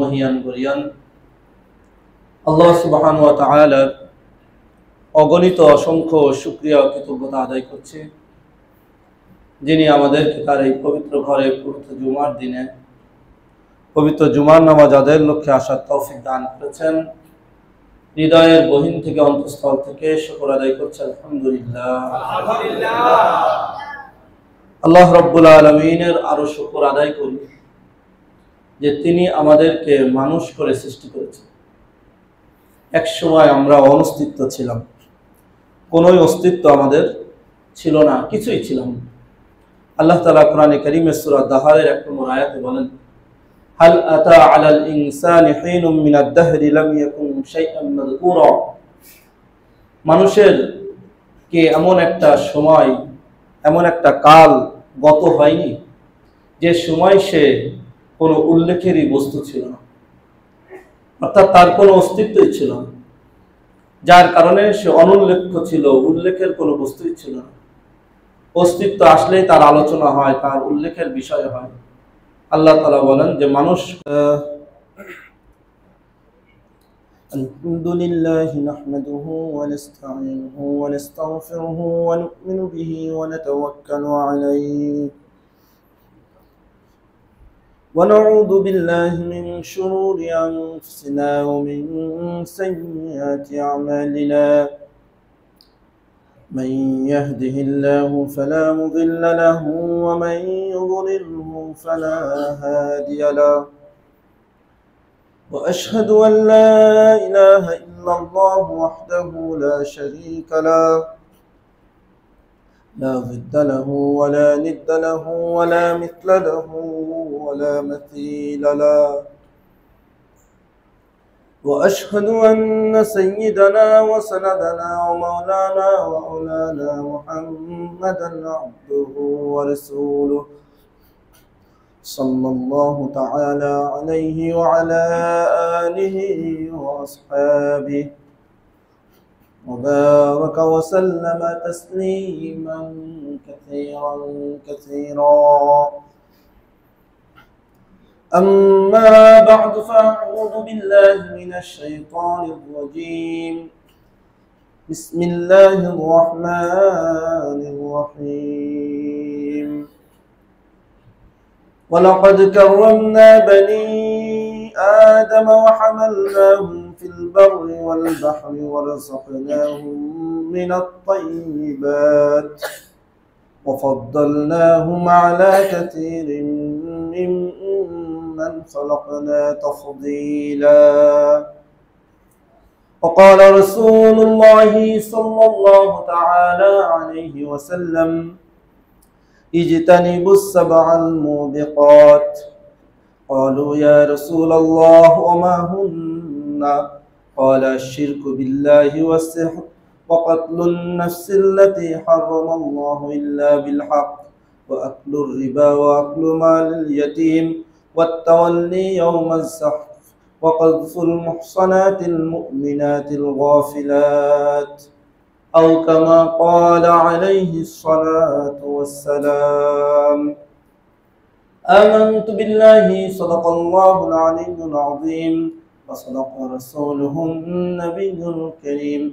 মহিয়ান গরিয়ান আল্লাহ সুবহানাহু ওয়া তাআলার অগণিত অসংখ্য শুকরিয়া ও কৃতজ্ঞতা আদায় করছি, যিনি আমাদেরকে তার এই পবিত্র ঘরে পবিত্র জুমার দিনে পবিত্র জুমার নামাজ আদায়ের লক্ষ্যে আসার তৌফিক দান করেছেন। হৃদয়ের গহীন থেকে অন্তঃস্থল থেকে শুকর আদায় করছি আলহামদুলিল্লাহ। আল্লাহ রাব্বুল আলামিনের আরো শুকর আদায় করি যে তিনি আমাদেরকে মানুষ করে সৃষ্টি করেছেন। এক সময় আমরা অনস্তিত্ব ছিলাম, কোনোই অস্তিত্ব আমাদের ছিল না, কিছুই ছিলাম না। আল্লাহ তাআলা কোরআনে কারীমে সূরা দাহরের 1 নম্বর আয়াতে বলেন, হাল আতা আলাল ইনসানি হিনুম মিনাদ দাহরি লাম ইয়াকুন শাইআন মাযকুরা। মানুষের কে এমন একটা সময়, এমন একটা কাল গত হয়নি যে সময় সে কোনো উল্লেখেরই বস্তু ছিল না, অর্থাৎ তার কোনো অস্তিত্বই ছিল না, যার কারণে সে অনুল্লেখ্য ছিল, উল্লেখের কোনো বস্তুই ছিল না। অস্তিত্ব আসলেই তার আলোচনা হয়, তার উল্লেখের বিষয় হয়। আল্লাহ তাআলা বলেন যে মানুষ আলহামদুলিল্লাহি নাহমাদুহু ওয়া নাস্তাঈনুহু ওয়া নাস্তাগফিরুহু ওয়া নু'মিনু বিহি ওয়া নাতাওয়াক্কালু আলাইহি ওয়া নাউযু বিল্লাহি মিন শুরুরি আনফুসিনা ওয়া মিন সাইয়্যাতি আ'মালিনা। من يهده الله فلا مضل له ومن يضلله فلا هادي له وأشهد أن لا إله إلا الله وحده لا شريك له لا ضد له ولا ند له ولا مثل له ولا مثيل له وأشهد أن سيدنا وسندنا ومولانا وأولانا محمدا عبده ورسوله صلى الله تعالى عليه وعلى آله وأصحابه وبارك وسلم تسليما كثيرا كثيرا. أما بعد فأعوذ بالله من الشيطان الرجيم. بسم الله الرحمن الرحيم. ولقد كرمنا بني آدم وحملناهم في البر والبحر ورزقناهم من الطيبات وفضلناهم على كثير ممن خلقنا تفضيلا. وقال رسول الله صلى الله تعالى عليه وسلم اجتنبوا السبع الموبقات. قالوا يا رسول الله وما هن؟ قال الشرك بالله والسحر وقتل النفس التي حرم الله إلا بالحق وأكل الربا وأكل مال اليتيم والتولي يوم الزحف وقذف المحصنات المؤمنات الغافلات أو كما قال عليه الصلاة والسلام. آمنت بالله صدق الله العلي العظيم وصدق رسوله النبي الكريم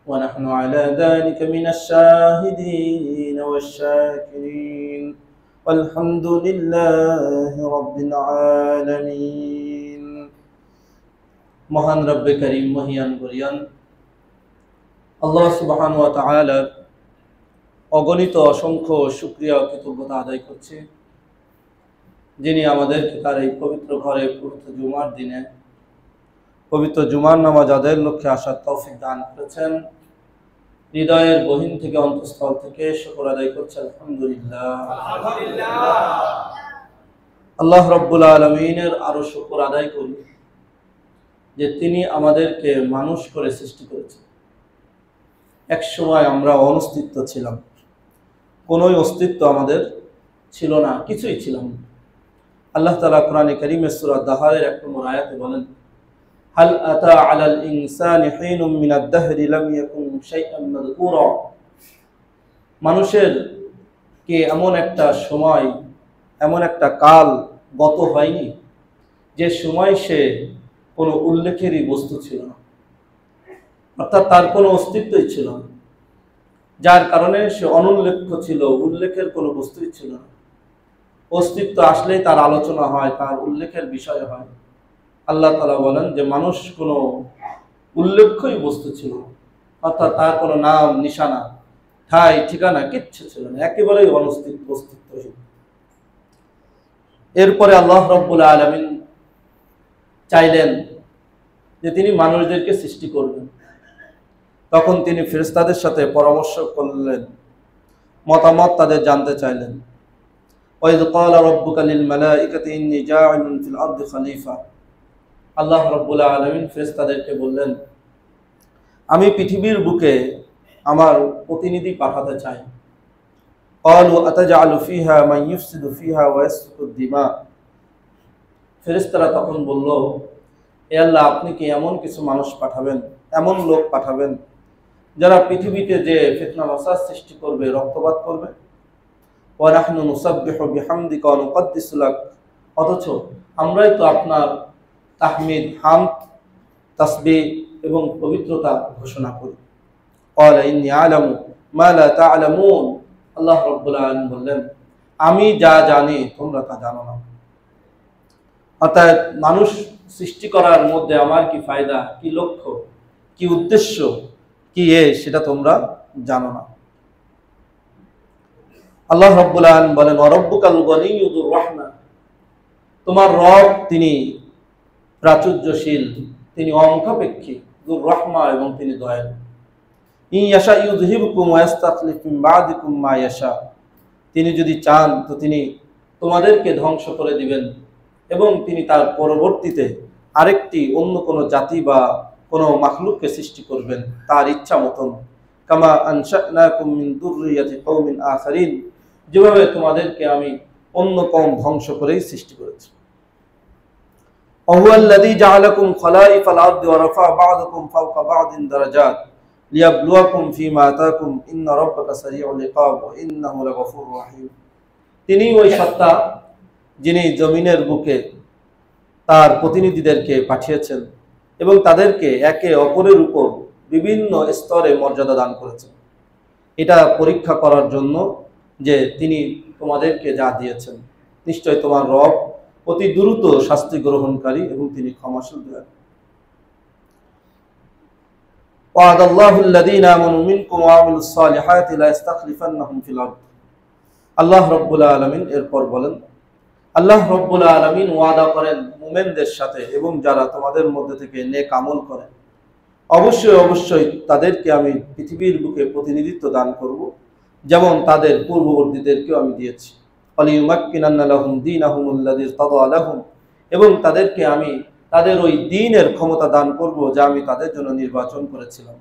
ونحن على ذلك من الشاهدين والشاكرين والحمد لله رب العالمين. মহান রব্বে করিম মহিয়ান গরিয়ান আল্লাহ সুবহানাহু ওয়া তাআলার অগণিত অসংখ্য শুকরিয়া ও কৃতজ্ঞতা আদায় করছি, যিনি আমাদেরকে তার এই পবিত্র ঘরে পবিত্র জুমার দিনে পবিত্র জুমার নামাজ আদায়ের লক্ষ্যে আসার তৌফিক দান করেছেন। হৃদয়ের গহীন থেকে অন্তঃস্থল থেকে শুকর আদায় করছি আলহামদুলিল্লাহ। আল্লাহ রাব্বুল আলামিনের আরো শুকর আদায় করি যে তিনি আমাদেরকে মানুষ করে সৃষ্টি করেছেন। এক সময় আমরা অনস্তিত্ব ছিলাম, কোনোই অস্তিত্ব আমাদের ছিল না, কিছুই ছিলাম না। আল্লাহ তাআলা কোরআনে কারীমে সূরা দাহরের 1 নম্বর আয়াতে বলেন, হাল আতা আলাল ইনসানি হিনুম মিনাদ দাহরি লাম ইয়াকুন শাইআন মাযকুরা। মানুষের কে এমন একটা সময়, এমন একটা কাল গত হয়নি যে সময় সে কোনো উল্লেখেরই বস্তু ছিল না, অর্থাৎ তার কোনো অস্তিত্বই ছিল না, যার কারণে সে অনুল্লেখ্য ছিল, উল্লেখের কোনো বস্তুই ছিল না। অস্তিত্ব আসলেই তার আলোচনা হয়, তার উল্লেখের বিষয় হয়। আল্লাহ তাআলা বলেন যে মানুষ কোনো উল্লেখ্যই বস্তু ছিল না, অর্থাৎ তার কোনো নাম নিশানা, ঠাই ঠিকানা কিচ্ছু ছিল না, একেবারেই অস্তিত্বহীন। এরপরে আল্লাহ রাব্বুল আলামিন চাইলেন যে তিনি মানুষদেরকে সৃষ্টি করবেন। তখন তিনি ফেরেশতাদের সাথে পরামর্শ করলেন, মতামত তাদের জানতে চাইলেন। ওয়াইদ ক্বালা রাব্বুকা লিল মালাইকাতি ইন্নী জাইলুন ফিল আরদি খলিফা। আল্লাহ রাব্বুল আলামিন ফেরেশতাদেরকে বললেন, আমি পৃথিবীর বুকে আমার প্রতিনিধি পাঠাতে চাই। ক্বালু আতাজআলু ফিহা মান ইউফসিদু ফিহা ওয়া ইয়াসফিকু দিমা। ফেরেশতারা তখন বলল, হে আল্লাহ, আপনি কি এমন কিছু মানুষ পাঠাবেন, এমন লোক পাঠাবেন যারা পৃথিবীতে যে ফিতনা মাসাজ সৃষ্টি করবে, রক্তপাত করবে। ওয়া নাহনু নুসাব্বিহু বিহামদিকা ওয়া নুকদ্দিসু লাক। অথচ আমরাই তো আপনার তাহমিদ, হামদ, তাসবিহ এবং পবিত্রতা ঘোষণা করি। ক্বালা ইন্নী আ'লামু মা লা তা'লামুন। আল্লাহ রাব্বুল আলামিন বললেন, আমি যা জানি তোমরা তা জানো না। অর্থাৎ মানুষ সৃষ্টি করার মধ্যে আমার কি ফায়দা, কি লক্ষ্য, কি উদ্দেশ্য, কি সেটা তোমরা জানো না। আল্লাহ রাব্বুল আলামিন বলেন, ওয়া রাব্বুকাল গনিয়্যু যুর রাহমা। তোমার রব তিনি প্রাচুর্যশীল, তিনি অমুখাপেক্ষী, যুর রাহমা এবং তিনি দয়ালু। ইন ইয়াশা ইউযহিবকুম ওয়া ইস্তাখলিফ মিন বা'দিকুম মা ইয়াশা। তিনি যদি চান তো তিনি তোমাদেরকে ধ্বংস করে দিবেন এবং তিনি তার পরবর্তীতে আরেকটি অন্য কোনো জাতি বা কোনো মাখলুককে সৃষ্টি করবেন তার ইচ্ছা মতন। কামা আনশা'নাকুম মিন যুররিয়াতি কওমিন আখারিন। যেভাবে তোমাদেরকে আমি অন্য কওম ধ্বংস করেই সৃষ্টি করেছি। ওয়াহুয়াল্লাযী জা'আলাকুম খলাইফাল আরদি ওয়া রাফা'a বা'দাকুম ফাওকা বা'দিন দারাজাত লিয়াবলুয়াকুম ফীমা আতাকুম ইন্না রাব্বাকা সারিউল ইকাব ওয়া ইন্নাহু লাগফুরুর রাহিম। তিনি ওই সত্তা যিনি জমিনের বুকে তার প্রতিনিধিদেরকে পাঠিয়েছেন এবং তাদেরকে একে অপরের উপর বিভিন্ন স্তরে মর্যাদা দান করেছেন, এটা পরীক্ষা করার জন্য যে তিনি তোমাদেরকে যা দিয়েছেন। নিশ্চয় তোমার রব অতি দ্রুত শাস্তি গ্রহণকারী এবং তিনি ক্ষমাশীল দয়ালু। ওয়াদাল্লাহুল লাযীনা আমানু মিনকুম ওয়া আমিলুস সালিহাতি লা ইস্তাখলিফান্নাহুম ফিল আরদ। আল্লাহ রাব্বুল আলামিন এরপর বলেন, আল্লাহ রাব্বুল আলামিন ওয়াদা করেন মুমিনদের সাথে এবং যারা তোমাদের মধ্যে থেকে নেক আমল করে, অবশ্যই অবশ্যই তাদেরকে আমি পৃথিবীর বুকে প্রতিনিধিত্ব দান করব, যেমন তাদের পূর্ববর্তীদেরকেও আমি দিয়েছি। ওয়ালিউমাক্কিনান্না লাহুম দীনাহুমুল্লাযী ইরতাদা লাহুম। এবং তাদেরকে আমি তাদের ওই দ্বীনের ক্ষমতা দান করব যা আমি তাদের জন্য নির্বাচন করেছিলাম।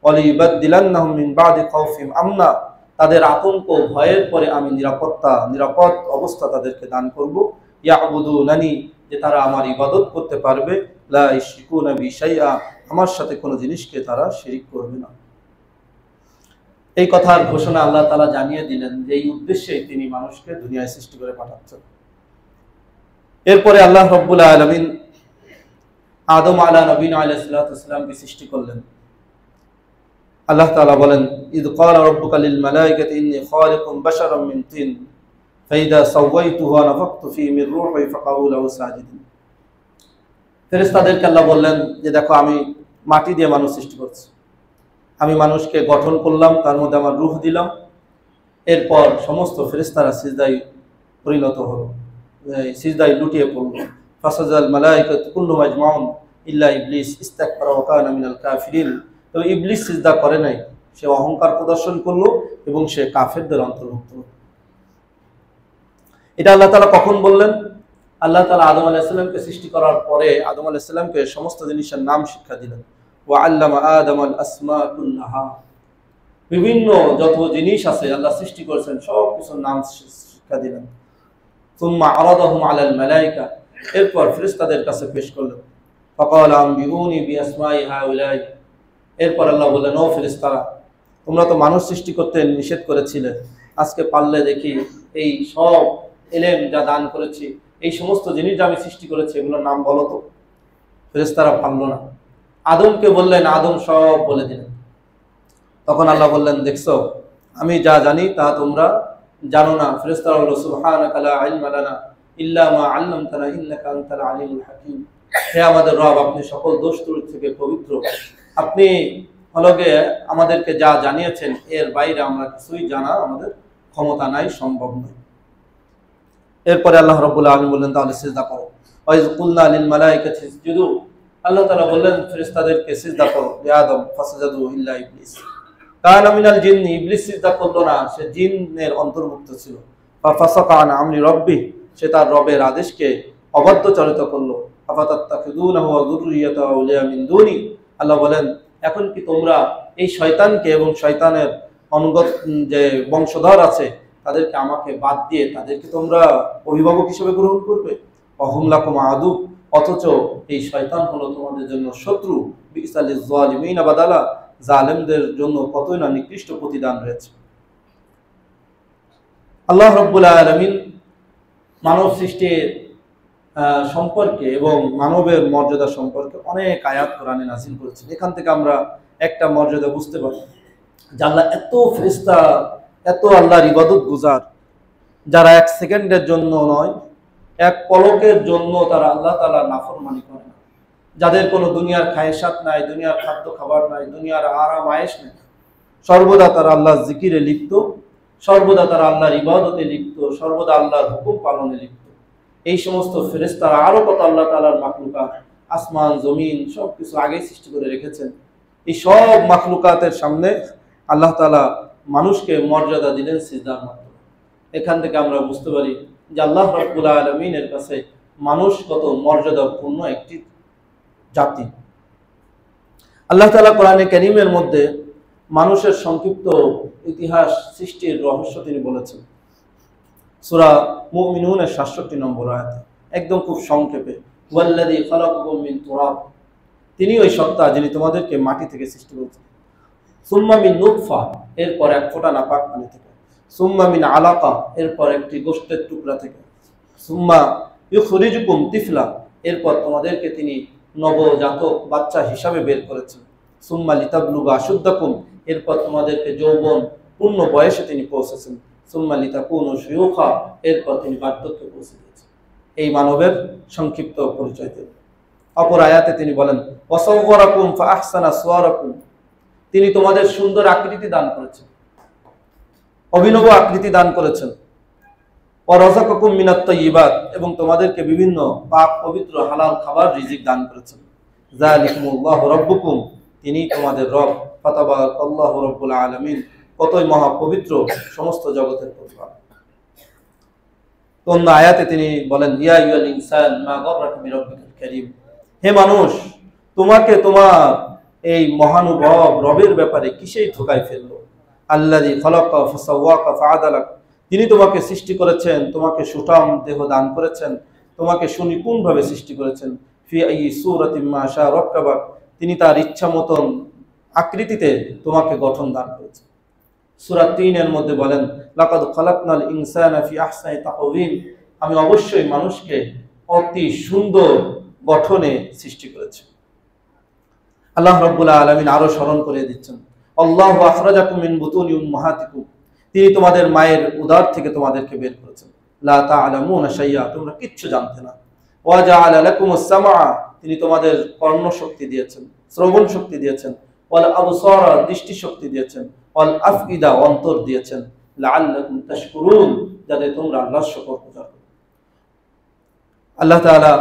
ওয়ালিয়ুবাদদিলান্নাহুম মিন বা'দি খাউফিহিম আমনা। তাদের আতঙ্ক ভয়ের পরে আমি নিরাপদ অবস্থা তাদেরকে দান করব। ইয়াবুদুনানি, যে তারা আমার ইবাদত করতে পারবে। লা ইশরিকুনা বি শাইআ, আমার সাথে কোনো জিনিসকে তারা শিরিক করবে না। এই কথার ঘোষণা আল্লাহ তাআলা জানিয়ে দিলেন যে এই উদ্দেশ্যে তিনি মানুষকে দুনিয়ায় সৃষ্টি করে পাঠাচ্ছেন। এরপরে আল্লাহ রাব্বুল আলামিন আদম আলাইহিস সালামকে সৃষ্টি করলেন। আল্লাহ তাআলা বলেন, ইয ক্বালা রাব্বুকা লিল মালাইকাতি ইন্নী খালিকুম বাশারাম মিন তিন ফাইদা সাওয়াইতুহু ওয়া নাফাখতু ফীহি মির রূহি ফাকাউ লাহু সাজিদিন। ফেরেশতাদেরকে আল্লাহ বললেন যে দেখো, আমি মাটি দিয়ে মানুষ সৃষ্টি করছি, আমি মানুষকে গঠন করলাম, তার মধ্যে আমার রূহ দিলাম। এরপর সমস্ত ফেরেশতারা সিজদায় পরিণত হলো, সিজদায় লুটিয়ে পড়ল। ফাসাজাল মালাইকাতু কুল্লুহুম আজমাউন ইল্লা ইবলিস ইস্তাকবারা ওয়া কানা মিনাল কাফিরিন। তো ইবলিস সিজদা করে নাই, সে অহংকার প্রদর্শন করলো এবং সে কাফেরদের অন্তর্ভুক্ত। এটা আল্লাহ তাআলা কখন বললেন? আল্লাহ তাআলা আদম আলাইহিস সালামকে সৃষ্টি করার পরে আদম আলাইহিস সালামকে সমস্ত জিনিসের নাম শিক্ষা দিলেন। ওয়া আল্লামা আদামাল আসমা কুল্লাহা। বিভিন্ন যত জিনিস আছে আল্লাহ সৃষ্টি করেছেন সব কিছুর নাম শিক্ষা দিলেন। সুম্মা আরাদাহুম আলাল মালাইকা। এরপর ফেরেশতাদের কাছে পেশ করলেন। ফাকালা আনবিউনি বিআসমাই হাউলাই। এরপর আল্লাহ বললেন, ও ফেরেশতারা, তোমরা তো মানুষ সৃষ্টি করতে নিষেধ করেছিলে, আজকে পারলে দেখি এই সব ইলম যা দান করেছি এই সমস্ত জিনিস যে আমি সৃষ্টি করেছি এগুলোর নাম বলো তো। ফেরেশতারা পারল না। আদমকে বললেন, আদম সব বলে দিলেন। তখন আল্লাহ বললেন, দেখছো আমি যা জানি তা তোমরা জানো না। ফেরেশতারা বলল, সুবহানাকা লা ইলমা লানা ইল্লা মা আল্লামতানা ইন্নাকা আনতাল আলিমুল হাকীম। হে আমাদের রব, আপনি সকল দোষ ত্রুটি থেকে পবিত্র। আপনি হলগে আমাদেরকে যা জানিয়েছেন এর বাইরে আমরা কিছুই জানা আমাদের ক্ষমতা নাই, সম্ভব নয়। এরপরে আল্লাহ রাব্বুল আলামিন বললেন, তাহলে সিজদা করো। ওয়াইজ কুলনা লিল মালাইকাতি ইসজুদু, আল্লাহ তাআলা বললেন ফেরেশতাদেরকে সিজদা করো। ইয়া আদম ফাসজাদু ইল্লা ইবলিস কানা মিনাল জিন্নি, ইবলিস সিজদা করলো না, সে জিনের অন্তর্ভুক্ত ছিল। ফাসাকা আন আমরি রাব্বি, সে তার রবের আদেশকে অবাধ্যচরিত করলো। আফাতাত্তাখিযুনাহু ওয়া যুররিয়াতাহু আউলিয়া মিন দুনি, আল্লাহ বলেন এখন কি তোমরা এই শয়তানকে এবং শয়তানের অনুগত যে বংশধর আছে তাদেরকে আমাকে বাদ দিয়ে তাদেরকে তোমরা অভিভাবক হিসেবে গ্রহণ করবে। অহুম লাকুম আদু, অথচ এই শয়তান হলো তোমাদের জন্য শত্রু। বিসালিজ যালিমিনা বাদালা, জালেমদের জন্য কতই না নিকৃষ্ট প্রতিদান রয়েছে। আল্লাহ রাব্বুল আলামিন মানব সৃষ্টির সম্পর্কে এবং মানবের মর্যাদা সম্পর্কে অনেক আয়াত কোরআনে নাযিল করেছেন। এখান থেকে আমরা একটা মর্যাদা বুঝতে পারি যে আল্লাহ এত ফেরেশতা, এত আল্লাহর ইবাদত গুজার, যারা এক সেকেন্ডের জন্য নয়, এক পলকের জন্য তারা আল্লাহ তাআলার নাফরমানি করে না, যাদের কোনো দুনিয়ার খায়েশাত নাই, দুনিয়ার খাদ্য খাবার নাই, দুনিয়ার আরাম আয়েশ নেই, সর্বদা তারা আল্লাহর জিকিরে লিপ্ত, সর্বদা তারা আল্লাহর ইবাদতে লিপ্ত, সর্বদা আল্লাহর হুকুম পালনে লিপ্ত। এই সমস্ত ফেরেশতারা আরো কত আল্লাহ তাআলার মাখলুকাত, আসমান জমিন সবকিছু আগেই সৃষ্টি করে রেখেছেন। এই সব মাখলুকাতের সামনে আল্লাহ তাআলা মানুষকে মর্যাদা দিলেন সিজদার মাধ্যমে। এখান থেকে আমরা বুঝতে পারি যে আল্লাহ রাব্বুল আলামিনের কাছে মানুষ কত মর্যাদাপূর্ণ একটি জাতি। আল্লাহ তাআলা কোরআনে কারীমের মধ্যে মানুষের সংক্ষিপ্ত ইতিহাস সৃষ্টির রহস্য তিনি বলেছেন। সূরা মুমিনুনের ৬৭ নম্বর আয়াতে একদম খুব সংক্ষেপে, ওয়াল্লাযী খালাকাকুম মিন তুরাব, তিনি ওই সত্তা যিনি তোমাদেরকে মাটি থেকে সৃষ্টি করেছেন। সুম্মা মিন নুতফা, এরপর এক ফোঁটা নাপাক পানি থেকে। সুম্মা মিন আলাকা, এরপর একটি গোশতের টুকরা থেকে। সুম্মা ইউখরিজুকুম তিফলা, এরপর তোমাদেরকে তিনি নবজাতক বাচ্চা হিসাবে বের করেছেন। সুম্মা লিতাবলুগা আশুদ্দাকুম, এরপর তোমাদেরকে যৌবন পূর্ণ বয়সে তিনি পৌঁছেছেন। সুম্মা লিতাকুনু শুয়ুখা, এরপর তিনি বার্ধক্যে পৌঁছে দিয়েছেন। এই মানবের সংক্ষিপ্ত পরিচয় তিনি। অপর আয়াতে তিনি বলেন, ওয়াসাওয়ারাকুম ফাআহসানা সুওয়ারাকুম, তিনি তোমাদের সুন্দর আকৃতি দান করেছেন, অভিনব আকৃতি দান করেছেন। ওয়ারাযাকাকুম মিনাত তাইয়্যিবাত, এবং তোমাদেরকে বিভিন্ন পাক পবিত্র হালাল খাবার রিজিক দান করেছেন। যালিকুমুল্লাহু রাব্বুকুম, তিনি তোমাদের রব। ফাতাবারাকাল্লাহু রাব্বুল আলামিন, কতই মহা পবিত্র সমস্ত জগতের প্রতিপালক। অন্য আয়াতে তিনি বলেন, ইয়া আইয়ুহাল ইনসান মা গাররাকা বিরাব্বিকাল কারীম, হে মানুষ তোমাকে তোমার এই মহানুভব রবের ব্যাপারে কিসেই ধোঁকায় ফেললো। আল্লাযী খালাকা ফাসাওয়াকা ফাআদালাক, তিনি তোমাকে সৃষ্টি করেছেন, তোমাকে সুঠাম দেহ দান করেছেন, তোমাকে সুনিপুণভাবে সৃষ্টি করেছেন। ফি আইয়ি সূরাতিন মা শা রাক্কাবাক, তিনি তার ইচ্ছা মতন আকৃতিতে তোমাকে গঠন দান করেছেন। সূরা ৩ এর মধ্যে বলেন, লাকাদ খালাকনাল ইনসানা ফি আহসানি তাকওয়িম, আমি অবশ্যই মানুষকে অতি সুন্দর গঠনে সৃষ্টি করেছি। আল্লাহ রাব্বুল আলামিন আরো স্মরণ করে দিচ্ছেন, আল্লাহু আখরাজাকুম মিন বুতুনি উম্মাহাতিকুম, তিনি তোমাদের মায়ের উদর থেকে তোমাদেরকে বের করেছেন। লা তা'লামুনা শাইআ, তোমরা কিচ্ছু জানতে না। ওয়া জাআলা লাকুমুস সামআ, তিনি তোমাদের কর্ণ শক্তি দিয়েছেন, শ্রবণ শক্তি দিয়েছেন। ওয়াল আবসারা, দৃষ্টি শক্তি দিয়েছেন। ওয়াল আফইদা, অন্তর দিয়েছেন। লাআল্লাকুম তাশকুরুন, যাতে তোমরা আল্লাহর শুকর গুজার করো। আল্লাহ তাআলা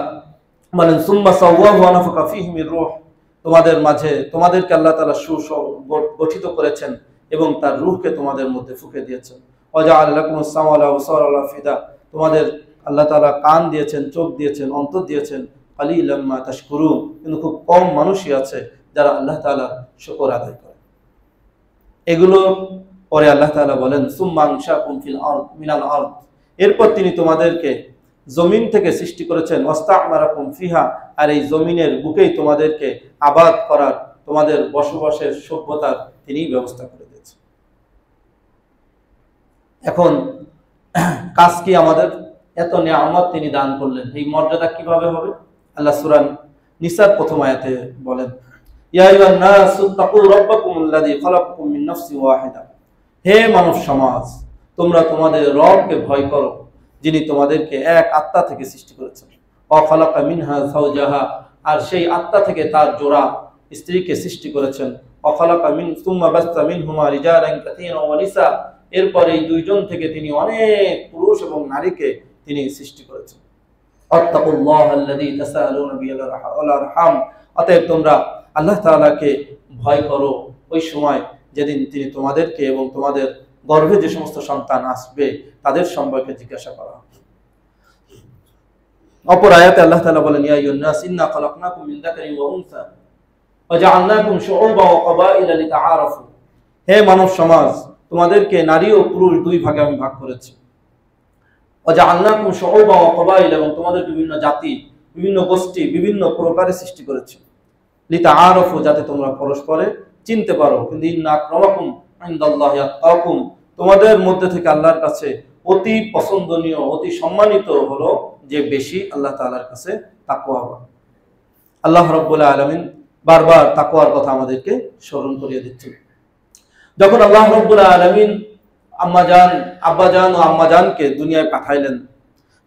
বলেন, সুম্মা সাওয়াহু ওয়া নাফাখা ফীহি মির রূহ, তোমাদের মাঝে তোমাদেরকে আল্লাহ তাআলা গঠিত করেছেন এবং তার রূহকে তোমাদের মধ্যে ফুঁকে দিয়েছেন। ওয়া জাআলা লাকুমুস সামআ ওয়াল আবসারা ওয়াল আফইদা, তোমাদের আল্লাহ তাআলা কান দিয়েছেন, চোখ দিয়েছেন, অন্তর দিয়েছেন। কালিলাম মা তাশকুরুন, কিন্তু খুব কম মানুষই আছে যারা আল্লাহ তাআলার শুকর আদায় করে। এগুলো পরে আল্লাহ তাআলা বলেন, সুম্মা আনশাকুম ফিল আরদ মিনাল আরদ, এরপর তিনি তোমাদেরকে জমিন থেকে সৃষ্টি করেছেন। ওয়াস্তা'মারাকুম ফিহা, আর এই জমিনের বুকেই তোমাদেরকে আবাদ করার, তোমাদের বসবাসের সভ্যতার তিনি ব্যবস্থা করে দিয়েছেন। এখন কাজ কি আমাদের? এত নিয়ামত তিনি দান করলেন, এই মর্যাদা কিভাবে হবে? আল্লাহ সূরা নিসার প্রথম আয়াতে বলেন, ইয়া আইয়ুহান নাসু তাকু রাব্বাকুমুল্লাযী খালাকাকুম মিন নাফসিন ওয়াহিদা, হে মানব সমাজ, তোমরা তোমাদের রবকে ভয় করো, যিনি তোমাদেরকে এক আত্মা থেকে সৃষ্টি করেছেন। ওয়া খালাকা মিনহা যাওজাহা, আর সেই আত্মা থেকে তার জোড়া স্ত্রীকে সৃষ্টি করেছেন। ওয়া খালাকা মিন সুম্মা বাসসা মিনহুমা রিজালান কাসীরান ওয়া নিসা, এরপরে এই দুইজন থেকে তিনি অনেক পুরুষ এবং নারীকে তিনি সৃষ্টি করেছেন। আত্তাকুল্লাহাল্লাযী তাসাআলুনা বিহি ওয়াল আরহাম, অতএব তোমরা আল্লাহ তাআলাকে ভয় করো ওই সময় যেদিন তিনি তোমাদেরকে এবং তোমাদের গর্ভে যে সমস্ত সন্তান আসবে তাদের সম্পর্কে জিজ্ঞাসা করা হবে। অপর আয়াতে আল্লাহ তাআলা বলেন, ইয়া আইয়ুহান নাস ইন্না খালাকনাকুম মিন যাকারিন ওয়া উনসা ওয়া জাআলনাকুম শুউবান ওয়া ক্বাবাইলা লিতাআরাফু, হে মানব সমাজ, তোমাদেরকে নারী ও পুরুষ দুই ভাগে আমি ভাগ করেছি। ওয়া জাআলনাকুম শুউবান ওয়া ক্বাবাইলা, এবং তোমাদের বিভিন্ন জাতি, বিভিন্ন গোষ্ঠী, বিভিন্ন প্রকারে সৃষ্টি করেছি। লিতাআরাফু, যাতে তোমরা পরস্পরে চিনতে পারো। কিন্তু ইন্না আক্রামাকুম ইনদাল্লাহি আতকাকুম, তোমাদের মধ্যে থেকে আল্লাহর কাছে অতি পছন্দনীয়, অতি সম্মানিত হলো যে বেশি আল্লাহ তাআলার কাছে তাকওয়াবান। আল্লাহ রাব্বুল আলামিন বারবার তাকওয়ার কথা আমাদেরকে স্মরণ করিয়ে দিচ্ছেন। যখন আল্লাহ রাব্বুল আলামিন আব্বাজান ও আম্মাজানকে দুনিয়ায় পাঠাইলেন,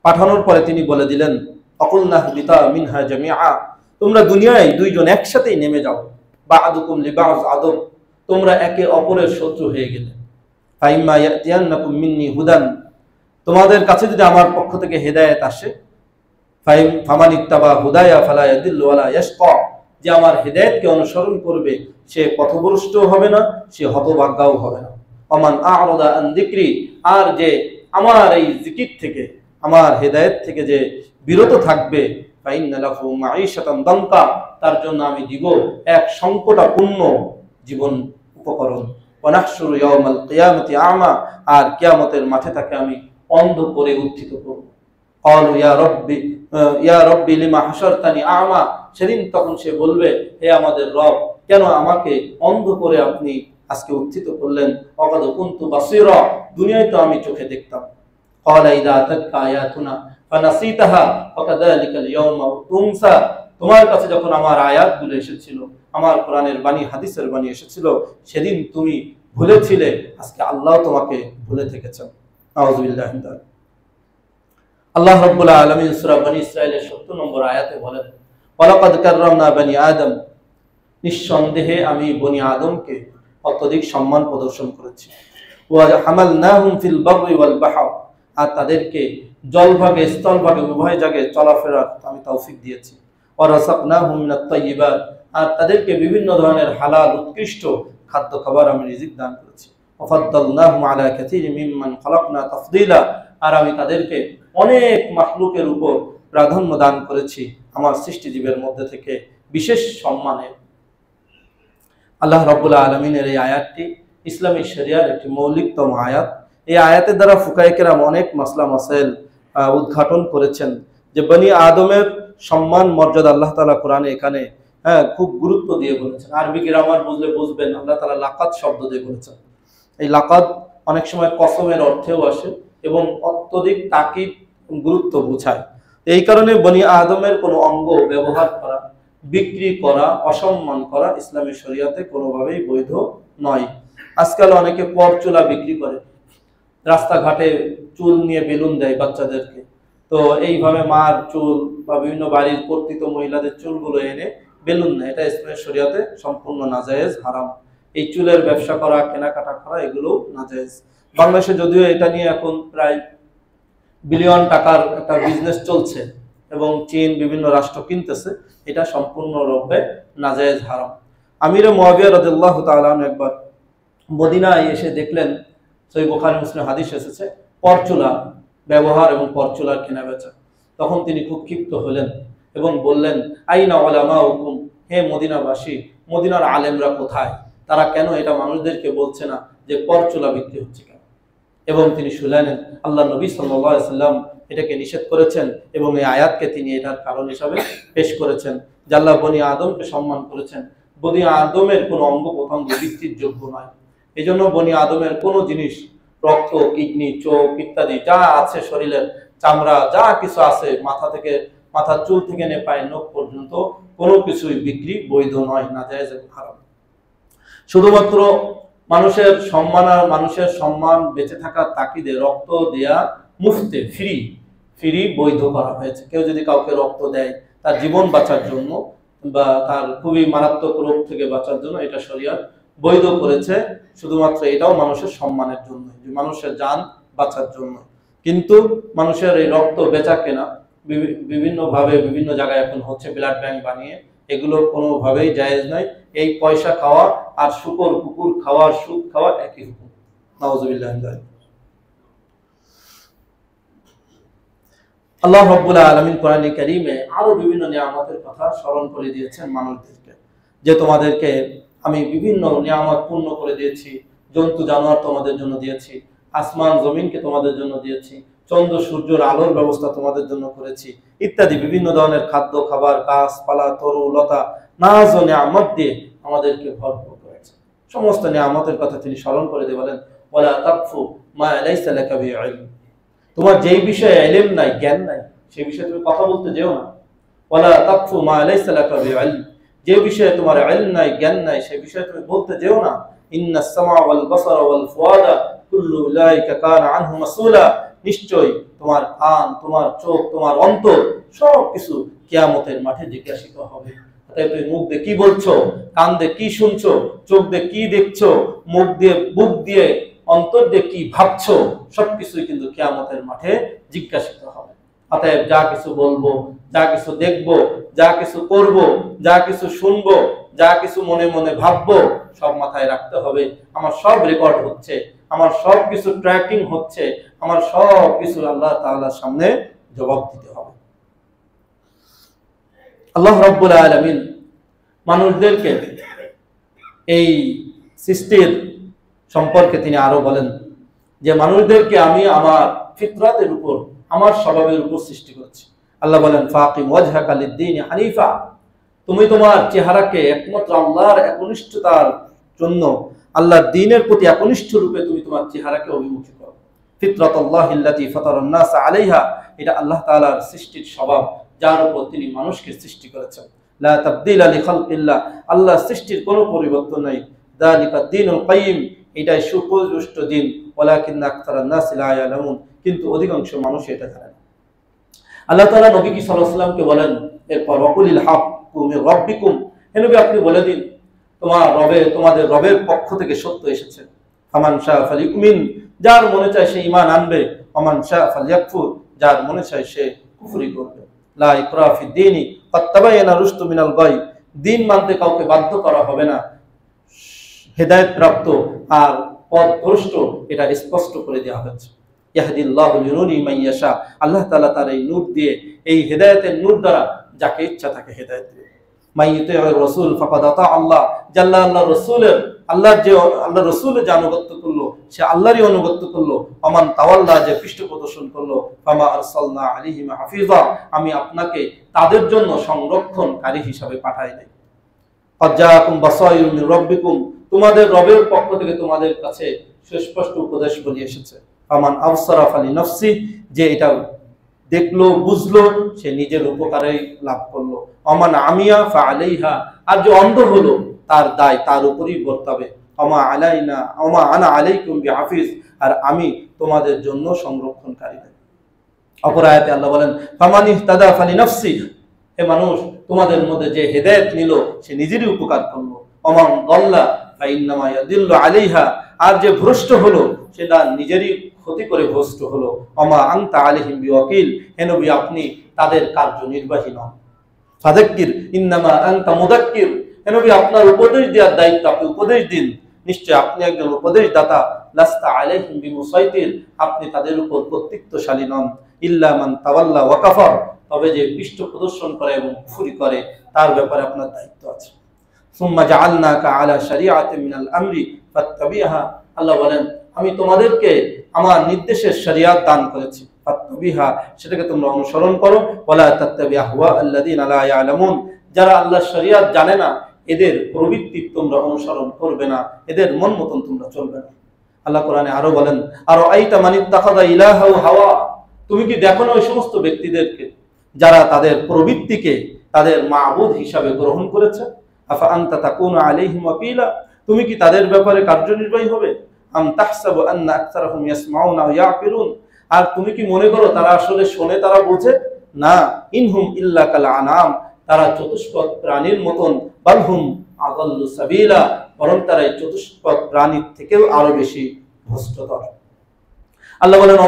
পাঠানোর পরে তিনি বলে দিলেন, আকুলনা বিতা মিনহা জামিআ, তোমরা দুনিয়ায় দুইজন একসাথেই নেমে যাও। বা'দুকুম লিবা'দ আদব, তোমরা একে অপরের শত্রু হয়ে গেলে। ফাইম্মা ইয়াতিয়ান্নাকুম মিন্নি হুদান, তোমাদের কাছে যদি আমার পক্ষ থেকে হেদায়েত আসে, ফামানিত্তাবা হুদায়া ফালা ইয়াদিল্লু ওয়ালা ইয়াশকা, যে আমার হেদায়েতকে অনুসরণ করবে সে পথভ্রষ্ট হবে না, সে হতভাগ্যও হবে না। ওমান আ'রাদা আন যিকরি, আর যে আমার এই জিকির থেকে, আমার হেদায়েত থেকে যে বিরত থাকবে, ফাইন্না লাহু মাঈশাতান দানকা, তার জন্য আমি দিব এক সংকটাপূর্ণ জীবন উপকরণ। ওয়া নাহশুরু ইয়াওমাল কিয়ামাতি আ'মা, আর কিয়ামতের মাঠে তাকে আমি অন্ধ করে উত্থিত করব। ক্বালু ইয়া রাব্বি লিমা হাশারতানি আ'মা, সেদিন তখন সে বলবে, হে আমাদের রব, কেন আমাকে অন্ধ করে আপনি আজকে উত্থিত করলেন? ওয়াকাদ কুনতু বাসীরা, দুনিয়ায় তো আমি চোখে দেখতাম। ক্বালা ইযা আতাতকা আয়াতুনা ফানাসিতাহা ওয়াকাযালিকাল ইয়াওমা তুনসা, তোমার কাছে যখন আমার আয়াতগুলো এসেছিল, আমার কোরআনের বাণী, হাদিসের বাণী এসেছিল, সেদিন তুমি ভুলেছিলে, আজকে আল্লাহ তোমাকে ভুলে থেকেছেন। নাউযুবিল্লাহি মিন যালিক। আল্লাহ রাব্বুল আলামিন সূরা বনী ইসরাঈলের ৭০ নম্বর আয়াতে বলেন, ওয়ালাকাদ কাররামনা বনী আদম, নিঃসন্দেহে আমি বনী আদমকে অত্যধিক সম্মান প্রদর্শন করেছি। ওয়া হামালনাহুম ফিল বাররি ওয়াল বাহর, আর তাদেরকে জলভাগে স্থলভাগে উভয় জায়গায় চলাফেরার আমি তৌফিক দিয়েছি। ওয়া রাযাকনাহুম মিনাত তাইয়্যিবাত, আর তাদেরকে বিভিন্ন ধরনের হালাল উৎকৃষ্ট খাদ্য খাবার আমি রিজিক দান করেছি। ওয়া ফাদ্দালনাহুম আলা কাসীরিম মিম্মান খালাকনা তাফদীলা, আর আমি তাদেরকে অনেক মাখলুকের উপর প্রাধান্য দান করেছি আমার সৃষ্টিজীবের মধ্যে থেকে বিশেষ সম্মানে। আল্লাহ রাব্বুল আলামিনের এই আয়াতটি ইসলামী শরিয়ার একটি মৌলিকতম আয়াত। এই আয়াতের দ্বারা ফুকায়ে কেরাম অনেক মাসলা মাসাইল উদ্ঘাটন করেছেন, যে বনি আদমের সম্মান মর্যাদা আল্লাহ তাআলা কোরআনে এখানে খুব গুরুত্ব দিয়ে বলেছেন। আরবি গ্রামার বুঝলে বুঝবেন, আল্লাহ তাআলা লাকাদ শব্দ দিয়ে বলেছেন। এই লাকাদ অনেক সময় কসমের অর্থেও আসে এবং অত্যধিক তাকিদ গুরুত্ব বোঝায়। এই কারণে বনি আদমের কোনো অঙ্গ ব্যবহার করা, বিক্রি করা, অসম্মান করা ইসলামী শরিয়াতে কোনোভাবেই বৈধ নয়। আজকাল অনেকে পরচুলা বিক্রি করে, রাস্তাঘাটে চুল নিয়ে বেলুন দেয় বাচ্চাদেরকে। তো এইভাবে মার চুল বা বিভিন্ন বাড়ির কর্তৃত মহিলাদের চুলগুলো এনে বেলুন নেয়, এটা ইসলামী শরিয়াতে সম্পূর্ণ নাজায়েজ, হারাম। এই চুলের ব্যবসা করা, কেনাকাটা করা, এগুলো নাজায়েজ। বাংলাদেশে যদিও এটা নিয়ে এখন প্রায় বিলিয়ন টাকার একটা বিজনেস চলছে এবং চীন বিভিন্ন রাষ্ট্র কিনতেছে, এটা সম্পূর্ণরূপে নাজায়েজ, হারাম। আমিরে মুআবিয়া রাদিয়াল্লাহু তাআলা একবার মদিনায় এসে দেখলেন, সহিহ বুখারী মুসলিম হাদিস এসেছে, পরচুলা ব্যবহার এবং পরচুলার কেনা বেচা। তখন তিনি খুব ক্ষিপ্ত হলেন এবং বললেন, আইনা উলামাউকুম, হে মদিনাবাসী, মদিনার আলেমরা কোথায়? তারা কেন এটা মানুষদেরকে বলছে না যে পরচুলা বিক্রি হচ্ছে কেন? এবং তিনি শুনালেন আল্লাহ নবী সাল্লাল্লাহু আলাইহি ওয়াসাল্লাম এটাকে নিষেধ করেছেন এবং এই আয়াতকে তিনি এটার কারণ হিসাবে পেশ করেছেন যে আল্লাহ বনি আদমকে সম্মান করেছেন। বনি আদমের কোনো অঙ্গ প্রত্যঙ্গ বিক্রির যোগ্য নয়। এই জন্য বনি আদমের কোনো জিনিস, রক্ত, কিডনি, চোখ ইত্যাদি যা আছে শরীরের, চামড়া যা কিছু আছে, মাথার চুল থেকে নিয়ে পায়ের নখ পর্যন্ত কোনো কিছুই বিক্রি বৈধ নয়, নাজায়েজ এবং হারাম। শুধুমাত্র মানুষের সম্মান আর মানুষের সম্মান বেঁচে থাকার তাকিদে রক্ত দেয়া মুফতে ফ্রি বৈধ করা হয়েছে। কেউ যদি কাউকে রক্ত দেয় তার জীবন বাঁচার জন্য বা তার খুবই মারাত্মক রোগ থেকে বাঁচার জন্য, এটা শরিয়ত বৈধ করেছে। শুধুমাত্র এটাও মানুষের সম্মানের জন্য, মানুষের জান বাঁচার জন্য। কিন্তু মানুষের এই রক্ত বেচা কেনা বিভিন্নভাবে বিভিন্ন জায়গায় এখন হচ্ছে, ব্লাড ব্যাংক বানিয়ে, এগুলো কোনোভাবেই জায়েজ নাই। এই পয়সা খাওয়া আর শুকর কুকুর খাওয়া, সুদ খাওয়া একই হুকুম। নাউযুবিল্লাহ। আল্লাহ রাব্বুল আলামিন কোরআনে কারীমে আরো বিভিন্ন নিয়ামতের কথা স্মরণ করে দিয়েছেন মানুষদেরকে, যে তোমাদেরকে আমি বিভিন্ন নিয়ামত পূর্ণ করে দিয়েছি, জন্তু জানোয়ার তোমাদের জন্য দিয়েছি, আসমান জমিনকে তোমাদের জন্য দিয়েছি, চন্দ্র সূর্যের আলোর ব্যবস্থা তোমাদের জন্য করেছি, ইত্যাদি বিভিন্ন ধরনের খাদ্য খাবার, গাছপালা, তরু লতা, নাজ ও নিয়ামত দিয়ে আমাদেরকে ভরপুর করেছে। সমস্ত নিয়ামতের কথা তিনি স্মরণ করে দিয়ে বলেন, ওয়ালা তাকফু মা লাইসা লাকা বিহি ইলম। তোমার যেই বিষয়ে ইলম নাই, জ্ঞান নাই, সেই বিষয়ে তুমি কথা বলতে যেও না। ওয়ালা তাকফু মা লাইসা লাকা বিহি ইলম, যে বিষয়ে তোমার ইলম নাই, জ্ঞান নাই, সেই বিষয়ে তুমি বলতে যেও না। ইন্নাস সামা ওয়াল বাসারা ওয়াল ফুয়াদা কুল্লু উলাইকা কানা আনহু মাসউলা, নিশ্চয় তোমার কান, তোমার চোখ, তোমার অন্তর সবকিছু কিয়ামতের মাঠে জিজ্ঞাসিত হবে। তাই তুমি মুখ দিয়ে কি বলছো, কান দিয়ে কি শুনছো, চোখ দিয়ে কি দেখছো, মুখ দিয়ে, বুক দিয়ে, অন্তর দিয়ে কি ভাবছো, সবকিছুই কিন্তু কিয়ামতের মাঠে জিজ্ঞাসিত হবে। অতএব যা কিছু বলবো, যা কিছু দেখবো, যা কিছু করব, যা কিছু শুনবো, যা কিছু মনে মনে ভাববো, সব মাথায় রাখতে হবে। আমার সব রেকর্ড হচ্ছে, আমার সব কিছু ট্র্যাকিং হচ্ছে, আমার সব কিছু আল্লাহ তাআলার সামনে জবাব দিতে হবে। আল্লাহ রাব্বুল আলামিন মানুষদেরকে এই সৃষ্টির সম্পর্কে তিনি আরো বলেন যে মানুষদেরকে আমি আমার ফিতরাতের উপর, আমার স্বভাবের উপর সৃষ্টি করেছি। আল্লাহ বলেন, ফাকিম ওয়াজহাকা লিদ-দীন হানিফা, তুমি তোমার চেহারাকে একমাত্র আল্লাহর একনিষ্ঠতার জন্য, আল্লাহর দ্বীনের প্রতি একনিষ্ঠ রূপে তুমি তোমার চেহারাকে অভিমুখী করো। ফিতরাতাল্লাহিল্লাতী ফাতারান নাস আলাইহা, এটা আল্লাহ তাআলার সৃষ্টির স্বভাব, যার উপর তিনি মানুষকে সৃষ্টি করেছেন। লা তাবদীলা লিখালকিল্লাহ, আল্লাহ সৃষ্টির কোনো পরিবর্তন নাই। যালিকা দ্বীনুল কাইয়্যিম, এটাই সুপ্রতিষ্ঠিত দিন। ওয়ালাকিন্না আকতারান নাস লা ইয়ালামুন, কিন্তু অধিকাংশ মানুষ এটা জানে না। আল্লাহ তাআলা নবী সাল্লাল্লাহু আলাইহি ওয়াসাল্লামকে বলেন এরপর, ওয়াকুলিল হাক্কু মির রাব্বিকুম, হে নবী আপনি বলে দিন তোমাদের রবের পক্ষ থেকে সত্য এসেছে। ফামান শাআ ফালিউমিন, যার মনে চায় সে ঈমান আনবে। ওমান শাআ ফালিয়াকফুর, যার মনে চায় সে কুফরি করবে। লা ইকরাহা ফিদ-দীনি ক্বাদ তাবায়ানা রুশদু মিনাল গায়, দ্বীন মানতে কাউকে বাধ্য করা হবে না। হেদায়েত প্রাপ্ত আর পথভ্রষ্ট এটা স্পষ্ট করে দেওয়া হয়েছে। ইয়াহদিল্লাহু লিনুরি মান ইয়াশা, আল্লাহ তাআলা তার এই নূর দিয়ে, এই হেদায়েতের নূর দ্বারা যাকে ইচ্ছা তাকে হেদায়েত দেবে। মাইয়ুতিউর রাসূল ফাকাদ আতা আল্লাহ, জাল্লা আল্লাহ রাসূলের, আল্লাহ রাসূলের যে আনুগত্য করলো সে আল্লাহরই আনুগত্য করলো। ওমান তাওয়াল্লা, যে পৃষ্ঠপ্রদর্শন করলো, ফামা আরসালনা আলাইহিম হাফিজা, আমি আপনাকে তাদের জন্য সংরক্ষণকারী হিসাবে পাঠাই নাই। ক্বাদ জাআকুম বাসায়িরু মির রাব্বিকুম, তোমাদের রবের পক্ষ থেকে তোমাদের কাছে সুস্পষ্ট উপদেশ বলে এসেছে। ফামান আবসারা ফালিনাফসি, যে এটা দেখলো বুঝলো সে নিজের উপকারেই লাভ করলো। অমান আমিয়া ফাআলাইহা, আর যে অন্ধ হলো তার দায় তার উপরই বর্তাবে। ওমা আনা আলাইকুম বিহাফিজ, আর আমি তোমাদের জন্য সংরক্ষণকারী। অপর আয়াতে আল্লাহ বলেন, ফামান ইহতাদা ফালিনাফসি, হে মানুষ তোমাদের মধ্যে যে হেদায়েত নিল সে নিজেরই উপকার করলো। ওমান দাল্লা ফাইন্নামা ইয়াদিল্লু আলাইহা, আর যে ভ্রষ্ট হলো সেটা নিজেরই ক্ষতি করে ভ্রষ্ট হলো। ওমা আনতা আলাইহিম বিওয়াকিল, হে নবী আপনি তাদের কার্যনির্বাহী নন। ফাযাক্কির ইন্নামা আনতা মুযাক্কির, হে নবী আপনার উপদেশ দেওয়ার দায়িত্ব, আপনি উপদেশ দিন, নিশ্চয় আপনি একজন উপদেশদাতা। লাস্তা আলাইহিম বিমুসাইতির, আপনি তাদের উপর কর্তৃত্বশালী নন। ইল্লা মান তাওয়াল্লা ওয়া কাফার, তবে যে পৃষ্ঠ প্রদর্শন করে এবং কুফরি করে তার ব্যাপারে আপনার দায়িত্ব আছে। সুম্মা জাআলনাকা আলা শারিআতিন মিনাল আমরি ফাত্তাবিহা, আল্লাহ বলেন আমি তোমাদেরকে আমার নির্দেশের শরিয়াত দান করেছি। ফাত্তাবিহা, সেটাকে তোমরা অনুসরণ করো। ওয়ালা তাত্তাবি আহওয়া আল্লাযিনা লা ইয়ালামুন, যারা আল্লাহর শরিয়াত জানে না এদের প্রবৃত্তি তোমরা অনুসরণ করবে না, এদের মন মতন তোমরা চলবে না। আল্লাহ কোরআনে আরো বলেন, আরো আইতা মানিত্তাখাযা ইলাহাহু হাওয়া, তুমি কি দেখো না ওই সমস্ত ব্যক্তিদেরকে যারা তাদের প্রবৃত্তিকে তাদের মাবুদ হিসাবে গ্রহণ করেছে? আফা আনতা তাকুনু আলাইহিম ওয়াকিলা, তুমি কি তাদের ব্যাপারে কার্যনির্বাহী হবে? আম তাহসাবু আন্না আকসারাহুম ইয়াসমাউনা ওয়া ইয়াকিলুন, আর তুমি কি মনে করো তারা আসলে শোনে, তারা বোঝে? না, ইনহুম ইল্লা কাল আনাম, তারা চতুষ্পদ প্রাণীর মতন, বালহুম আদাল্লু সাবিলা, বরং তারা এই চতুষ্পদ প্রাণীর থেকেও আরো বেশি ভ্রষ্টতর। আল্লাহ বলেন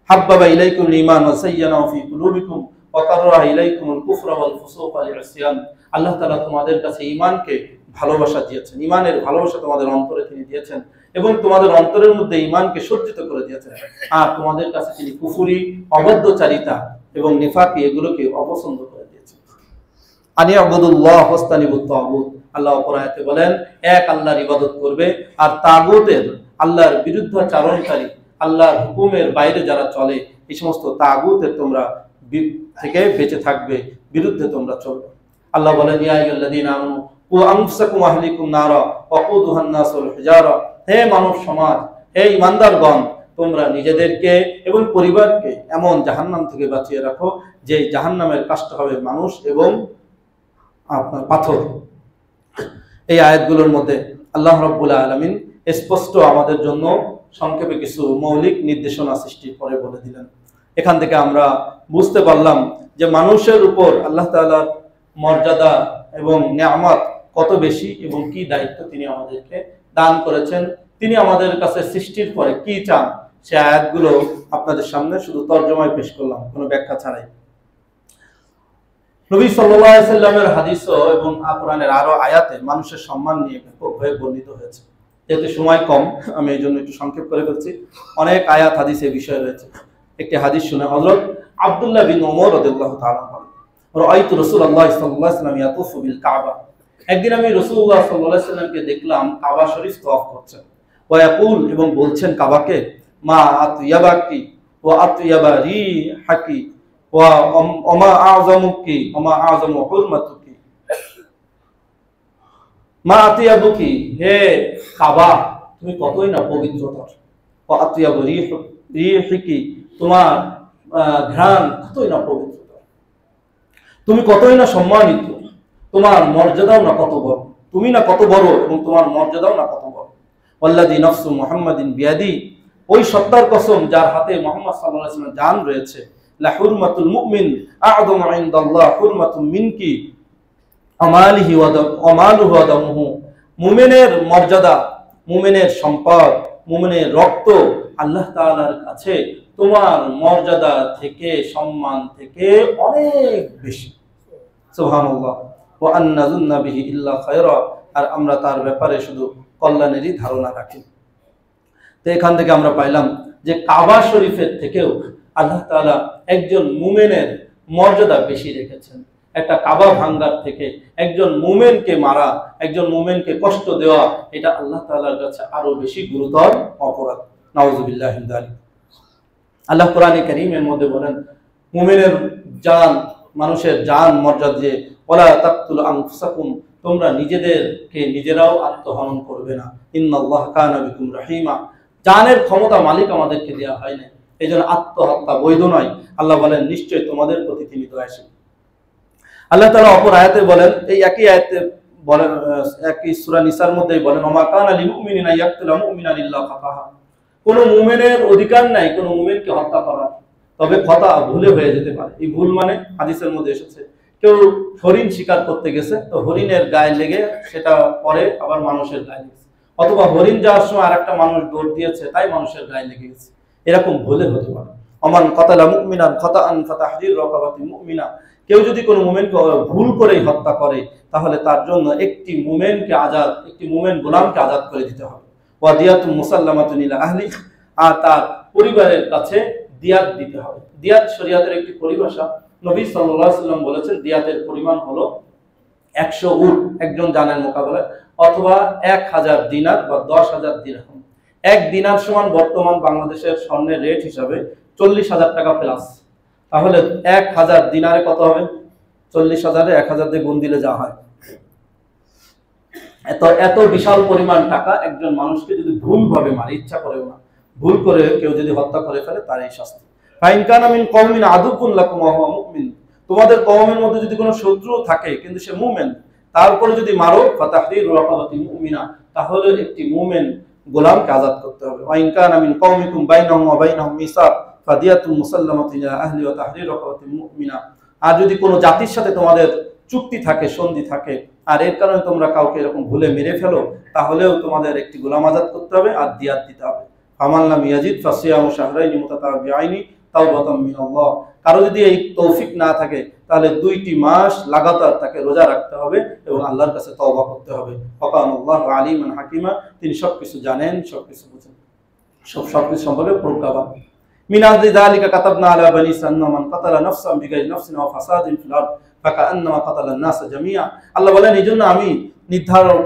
হাব্বাবা ইলাইকুমুল ঈমান ওয়া সায়্যানাহু ফি কুলুবিকুম ওয়া কাররাহা ইলাইকুমুল কুফরা ওয়াল ফুসুকা ওয়াল ইসয়ান, আল্লাহ তাআলা তোমাদের কাছে ঈমানকে ভালোবাসা দিয়েছেন, ঈমানের ভালোবাসা তোমাদের অন্তরে তিনি দিয়েছেন এবং তোমাদের অন্তরের মধ্যে ঈমানকে সজ্জিত করে দিয়েছেন। আর তোমাদের কাছে তিনি কুফরি, অবাধ্যচারিতা এবং নিফাকি এগুলোকে অপছন্দ করে দিয়েছেন। আনি আবুদুল্লাহ ওয়াস্তানিবুত তাগুত, আল্লাহ অপর আয়াতে বলেন এক আল্লাহর ইবাদত করবে আর তাগুতের, আল্লাহর বিরুদ্ধাচরণকারী, আল্লাহর হুকুমের বাইরে যারা চলে এই সমস্ত তাগুতের তোমরা থেকে বেঁচে থাকবে, বিরুদ্ধে তোমরা চলবে। আল্লাহ বলেন ইয়া আইয়ুহাল্লাযীনা আমানু কু আনফুসাকুম ওয়া আহলিকুম নারা ওয়াকুদুহান নাস ওয়াল হিজারা, হে মানব সমাজ, হে ঈমানদারগণ, তোমরা নিজেদেরকে এবং পরিবারকে এমন জাহান্নাম থেকে বাঁচিয়ে রাখো যে জাহান্নামের কাষ্ট হবে মানুষ এবং আপনার পাথর। এই আয়াতগুলোর মধ্যে আল্লাহ রাব্বুল আলামিন স্পষ্ট আমাদের জন্য সংক্ষেপে কিছু মৌলিক নির্দেশনা সৃষ্টি করে বলে দিলেন। এখান থেকে আমরা বুঝতে পারলাম যে মানুষের উপর আল্লাহ তাআলার মর্যাদা এবং নিয়ামত কত বেশি এবং কি দায়িত্ব তিনি আমাদেরকে দান করেছেন। তিনি আমাদের কাছে সৃষ্টির পরে কি চান সে আয়াতগুলো আপনাদের সামনে শুধু তর্জমায় পেশ করলাম, কোনো ব্যাখ্যা ছাড়াই। নবী সাল্লাল্লাহু আলাইহি সাল্লামের হাদিসও এবং কোরআনের আরো আয়াতে মানুষের সম্মান নিয়ে ব্যাপকভাবে বর্ণিত হয়েছে। যেহেতু সময় কম আমি এই জন্য একটু সংক্ষেপ করে ফেলছি, অনেক আয়াত হাদিস এই বিষয়ে রয়েছে। একটি হাদিস শুনে হযরত আব্দুল্লাহ বিন ওমর রাদিয়াল্লাহু তাআলা বলেন রাআইতু রাসূলুল্লাহ সাল্লাল্লাহু আলাইহি ওয়াসাল্লাম ইয়াতুফু বিল কাবা, একদিন আমি রাসূলুল্লাহ সাল্লাল্লাহু আলাইহি ওয়াসাল্লামকে দেখলাম কাবা শরীফ তওয়াফ করছেন। ওয়া ইয়াকুল, এবং বলছেন কাবাকে মা আতয়াবাকি ওয়া আতয়াবা রিহাকি ওয়া ওমা আযমুকি ওমা আযমু হুরমাতুকি, মা আতিয়াবুকি, হে কাবা তুমি কতই না পবিত্রতর, ওয়া আতিয়াবু রিহিকি, তোমার ঘ্রাণ কতই না পবিত্রতর, তুমি কতই না সম্মানিত, তোমার মর্যাদাও না কত বড়, তুমি না কত বড় এবং তোমার মর্যাদাও না কত বড়। ওয়াল্লাযী নাফসু মুহাম্মাদিন বিয়াদি, ওই সত্তার কসম যার হাতে মুহাম্মদ সাল্লাল্লাহু আলাইহি ওয়াসাল্লামের জান রয়েছে, লা হুরমাতুল মুমিন আ'যামু ইনদাল্লাহ হুরমাতুম মিনকি আমালিহি ওয়া আমালুহু ওয়া দামুহু, মুমিনের মর্যাদা, মুমিনের সম্পদ, মুমিনের রক্ত আল্লাহ তাআলার কাছে তোমার মর্যাদা থেকে, সম্মান থেকে অনেক বেশি। সুবহানাল্লাহ। ওয়া আন্নাযুন্না বিহি ইল্লা খায়রা, আর আমরা তার ব্যাপারে শুধু কল্যাণেরই ধারণা রাখি। তো এখান থেকে আমরা পাইলাম যে কাবা শরীফের থেকেও আল্লাহ তাআলা একজন মুমিনের মর্যাদা বেশি রেখেছেন। একটা কাবা ভাঙ্গার থেকে একজন মুমিনকে মারা, একজন মুমিনকে কষ্ট দেওয়া, এটা আল্লাহ তাআলার কাছে আরো বেশি গুরুতর অপরাধ। নাউযুবিল্লাহি মিন যালিক। আল্লাহ কোরআনে কারীমের মধ্যে বলেন মুমিনের জান, মানুষের জান মর্যাদা দিয়ে ওয়ালা তাকতুলু আনফুসাকুম, তোমরা নিজেদেরকে নিজেরাও আত্মহনন করবে না। ইন্নাল্লাহা কানা বিকুম রাহিমা, জানের ক্ষমতা মালিক আমাদেরকে দেওয়া হয় না, এই জন্য আত্মহত্যা বৈধ নয়। আল্লাহ বলেন নিশ্চয় তোমাদের প্রতি তিনি দয়াশীল। আল্লাহ তাআলা অপর আয়াতে বলেন, এই একই আয়াতে বলেন, একই সূরা নিসার মধ্যেই বলেন ওমা কানা লিল মুমিনিনা ইয়াকতুলু মুমিনান ইল্লা খাতাহা, কোন মুমিনের অধিকার নাই কোন মুমিনকে হত্যা করার, তবে খতা ভুলে হয়ে যেতে পারে। এই ভুল মানে হাদিসের মধ্যে এসেছে কেউ হরিণ শিকার করতে গেছে, তো হরিণের গায়ে লেগে সেটা পরে আবার মানুষের গায়ে লেগেছে, অথবা হরিণ যাওয়ার সময় আরেকটা মানুষ দৌড় দিয়েছে তাই মানুষের গায়ে লেগে গেছে, এরকম ভুলে হতে পারে। ওমান কাতালা মুমিনান খাতাআন ফাতাহরির রাকাবাতি মুমিনা, কেউ যদি কোনো মুমিনকে ভুল করেই হত্যা করে তাহলে তার জন্য একটি মুমিনকে আজাদ, একটি মুমিন গোলামকে আজাদ করে দিতে হবে। ওয়া দিয়াতুন মুসাল্লামাতুন ইলা আহলি, আর তার পরিবারের কাছে দিয়াত দিতে হবে। দিয়াত শরীয়তের একটি পরিভাষা। নবী সাল্লাল্লাহু আলাইহি ওয়াসাল্লাম বলেছেন দিয়াতের পরিমাণ হলো 100 উট একজন জানের মোকাবেলায়, অথবা 1000 দিনার বা 10,000 দিরহাম। 1 দিনার সমান বর্তমান বাংলাদেশের স্বর্ণের রেট হিসাবে 40,000 টাকা প্লাস। তাহলে 1000 দিনারে কত হবে? 40,000-এ 1000 দিয়ে গুণ দিলে যা হয়, এত বিশাল পরিমাণ টাকা একজন মানুষকে যদি ভুলভাবে মারে, ইচ্ছা করেও না, ভুল করে কেউ যদি হত্যা করে ফেলে তার এই শাস্তি। ফাইন কানা মিন কওমিন আদুকুন লাকুম ওয়া হুয়া মুমিন, তোমাদের কওমের মধ্যে যদি কোনো শত্রু থাকে কিন্তু সে মুমিন, তারপরে যদি মারো ফাতাহরিরু রাকাবাতিন মুমিনা, তাহলে একটি মুমিন গোলামকে আজাদ করতে হবে। ওয়া ইন কানা মিন কওমিকুম বাইনাহুম ওয়া বাইনাহুম মিসাক ফাদিয়াতুন মুসাল্লামাতুন ইলা আহলি ওয়া তাহরিরু রাকাবাতিন মুমিনা, আর যদি কোনো জাতির সাথে তোমাদের চুক্তি থাকে, সন্ধি থাকে, আর এর কারণে তোমরা কাউকে এরকম ভুলে মেরে ফেলো, তাহলেও তোমাদের একটি গোলাম আজাদ করতে হবে আর দিয়াত দিতে হবে। ফামান লাম ইয়াজিদ ফাসিয়ামু শাহরাইনি মুতাতাবিআইনি তাওবাতাম মিনাল্লাহ, কারো যদি এই তৌফিক না থাকে তাহলে 2টি মাস লাগাতার তাকে রোজা রাখতে হবে এবং আল্লাহর কাছে তওবা করতে হবে। ওয়াকানাল্লাহু আলিমান হাকিমা, তিনি সবকিছু জানেন, সবকিছু বুঝেন, সবকিছু সম্পর্কে প্রজ্ঞাবান। মিনাজি যালিকা কাতাবনা আলা বানি ইসরাঈল মান কাতালা নাফসান বিগাইরি নাফসিন ওয়া ফাসাদিন ফিল আরদ ফাকান্নামা কাতালান নাস জামিআ, আল্লাহ বলেন এইজন্য আমি নির্ধারণ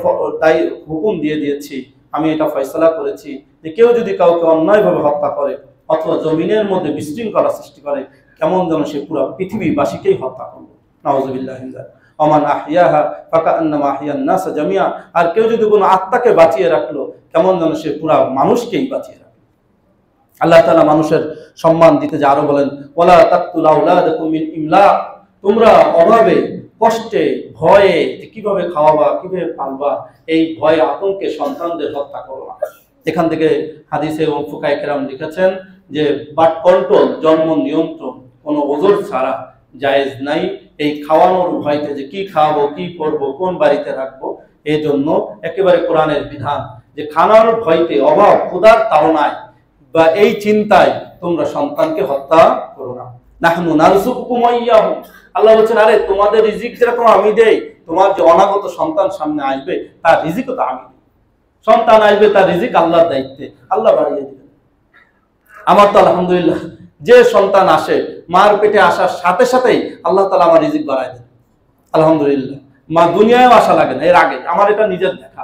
হুকুম দিয়ে দিয়েছি, আমি এটা ফয়সালা করেছি যে কেউ যদি কাউকে অন্যায়ভাবে হত্যা করে অথবা জমিনের মধ্যে বিশৃঙ্খলা সৃষ্টি করে, কেমন যেন সে পুরো পৃথিবীবাসীকেই হত্যা করবে। নাউযুবিল্লাহি মিন যালিক। ওমান আহইয়াহা ফাকান্নামা আহইয়ান নাস জামিআ, আর কেউ যদি কোনো আত্মাকে বাঁচিয়ে রাখলো, কেমন যেন সে পুরো মানুষকেই বাঁচিয়ে রাখলো। আল্লাহ তাআলা মানুষের সম্মান দিতে যে আরো বলেন, ওয়ালা তাকতুল আওলাদাকুম মিন ইমলাক, তোমরা অভাবে, কষ্টে, ভয়ে কিভাবে খাওয়াবা, কিভাবে পালবা, এই ভয়ে আতঙ্কে সন্তানদের হত্যা করো না। এখান থেকে হাদিসে এবং ফুকায়ে কেরাম লিখেছেন যে বাট কন্ট্রোল, জন্ম নিয়ন্ত্রণ কোনো ওজর ছাড়া জায়েজ নাই। এই খাওয়ানোর ভয়তে যে কি খাওয়াবো, কি করবো, কোন বাড়িতে রাখবো, এই জন্য একেবারে কোরআনের বিধান যে খানার ভয়তে, অভাব ক্ষুধার তাড়নায় বা এই চিন্তায় তোমরা সন্তানকে হত্যা করো না। নাহনু নারযুকুকুম ওয়া ইয়াহুম, আল্লাহ বলছেন আরে তোমাদের রিজিক যেরকম আমি দেই, তোমার যে অনাগত সন্তান সামনে আসবে তার রিজিকও তো আমি। সন্তান আসবে তার রিজিক আল্লাহর দায়িত্বে, আল্লাহ বাড়িয়ে দিবেন। আমার তো আলহামদুলিল্লাহ যে সন্তান আসে, মার পেটে আসার সাথে সাথেই আল্লাহ তাআলা আমার রিজিক বাড়ায় দেন, আলহামদুলিল্লাহ। মা দুনিয়ায় আসা লাগে না, এর আগে আমার এটা নিজের দেখা।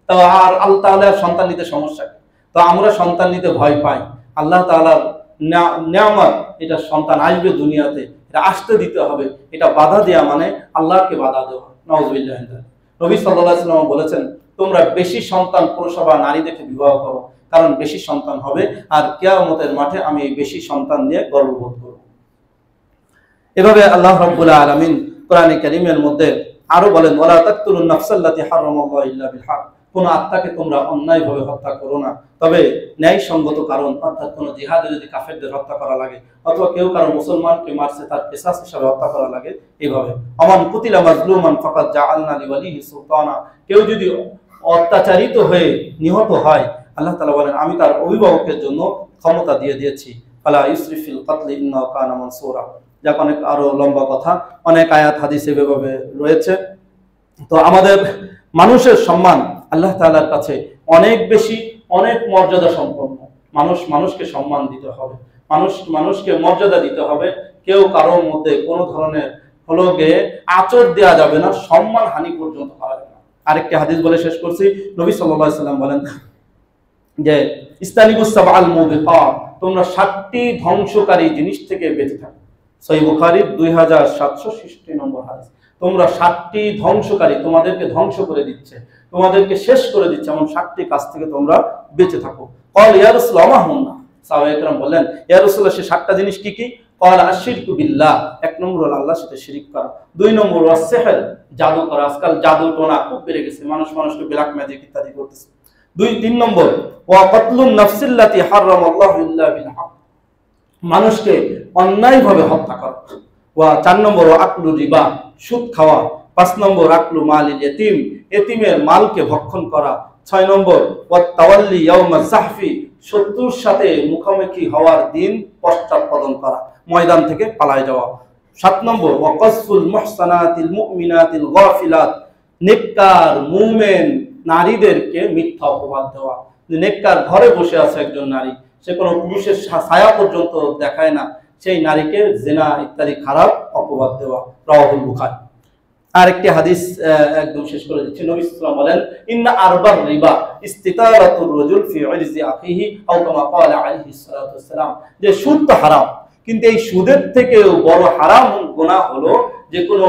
তো আর আল্লাহ তাআলা সন্তান নিতে সমস্যা, তো আমরা সন্তান নিতে ভয় পাই। আল্লাহ তাআলার নেয়ামত, এটা সন্তান আসবে দুনিয়াতে, এটা আসতে দিতে হবে, এটা বাধা দেওয়া মানে আল্লাহকে বাধা দেওয়া। নাউযুবিল্লাহ। নবী সাল্লাল্লাহু আলাইহি ওয়াসাল্লাম বলেছেন, তোমরা বেশি সন্তান প্রসবা নারী দেখে বিবাহ করো, কারণ বেশি সন্তান হবে আর কিয়ামতের মাঠে আমি এই বেশি সন্তান নিয়ে গর্ববোধ করব। এভাবে আল্লাহ রাব্বুল আলামিন কোরআনে কারীমের মধ্যে আরো বলেন, ওয়ালা তাকতুলুন নাফসাল্লাতী হারামাল্লাহু ইল্লা বিল হক, কোন আত্মাকে তোমরা অন্যায়ভাবে হত্যা করো না, তবে ন্যায়সঙ্গত কারণ, অর্থাৎ কোন জিহাদে যদি কাফেরদের হত্যা করা লাগে অথবা কেউ কারো মুসলমানকে মারছে তার কিসাস হিসাবে হত্যা করা লাগে, এইভাবে। আমান কুতিলা মাজলুমান ফাকাদ জাআলনা লিওয়ালিহি সুলতানা, কেউ যদি অত্যাচারিত হয়ে নিহত হয়, আল্লাহ তাআলা বলেন আমি তার অভিভাবকের জন্য ক্ষমতা দিয়ে দিয়েছি। ফালা ইউসরিফিল কতল ইন্নাহু কানা মানসুরা, যা অনেক আরো লম্বা কথা, অনেক আয়াত হাদিসে এভাবে রয়েছে। তো আমাদের মানুষের সম্মান আল্লাহ তাআলার কাছে অনেক বেশি, অনেক মর্যাদা সম্পন্ন। মানুষকে সম্মান দিতে হবে, মানুষকে মর্যাদা দিতে হবে। কেউ কারোর মধ্যে কোনো ধরনের আচর দেওয়া যাবে না, সম্মান হানি পর্যন্ত করা যাবে না। আরেকটি হাদিস বলে শেষ করছি, নবী সাল্লাল্লাহু আলাইহি সাল্লাম বলেন যে ইস্তানিবুস সাবআল মুবিকাত, তোমরা 7টি ধ্বংসকারী জিনিস থেকে বেঁচে থাকো। সহিহ বুখারীর 2766 নম্বর হাদিস। তোমরা 7টি ধ্বংসকারী, তোমাদেরকে ধ্বংস করে দিচ্ছে, তোমাদেরকে শেষ করে দিচ্ছে, এমন 7টি কাজ থেকে তোমরা বেঁচে থাকো। ক্বাল ইয়া রাসূলুল্লাহ মা হুন্না, সাহাবায়ে কেরাম বললেন ইয়া রাসূলুল্লাহ সে 7টা জিনিস কি কি? ক্বাল আশরিকু বিল্লাহ, 1 নম্বর হলো আল্লাহর সাথে শিরক করা। 2 নম্বর ওয়াসসিহর, জাদু করা, আজকাল জাদু টোনা খুব বেড়ে গেছে, মানুষকে ব্ল্যাক ম্যাজিক ইত্যাদি করতেছে। 3 নম্বর ওয়া কাতলুন নাফসিল্লাতী হারামাল্লাহু ইল্লা বিল হক, মানুষকে অন্যায়ভাবে হত্যা করা। ওয়া 4 নম্বর আকলু রিবা, সুদ খাওয়া। 5 নম্বর আকলু মালিল ইতিম, এতিমের মালকে ভক্ষণ করা। 6 নম্বর ওয়া তাওয়াল্লি ইয়াউমাজ জাহফি, শত্রুর সাথে মুখোমুখি হওয়ার দিন পশ্চাৎপদন করা, ময়দান থেকে পালায় যাওয়া। 7 নম্বর ওয়া কসফুল মুহসানাতিল মুমিনাতিল গাফিলাত, নেককার মুমিন নারীদেরকে মিথ্যা অপবাদ দেওয়া। নেককার ঘরে বসে আছে একজন নারী, সে কোনো পুরুষের ছায়া পর্যন্ত দেখায় না, সেই নারীকে জিনা ইত্যাদি খারাপ অপবাদ দেওয়া। রাওয়াহুল বুখারী। আরেকটি হাদিস একদম শেষ করে দিচ্ছি, নবী সাল্লাল্লাহু আলাইহি ওয়াসাল্লাম বলেন ইন্না আরবার রিবা ইস্তিতারাতুর রাজুল ফি ইরজি আখিহি আও কামা ক্বালা আলাইহিস সালাতু ওয়াসসালাম, যে সুদ তো হারাম, কিন্তু এই সুদের থেকেও বড় হারাম গুনাহ হলো যে কোনো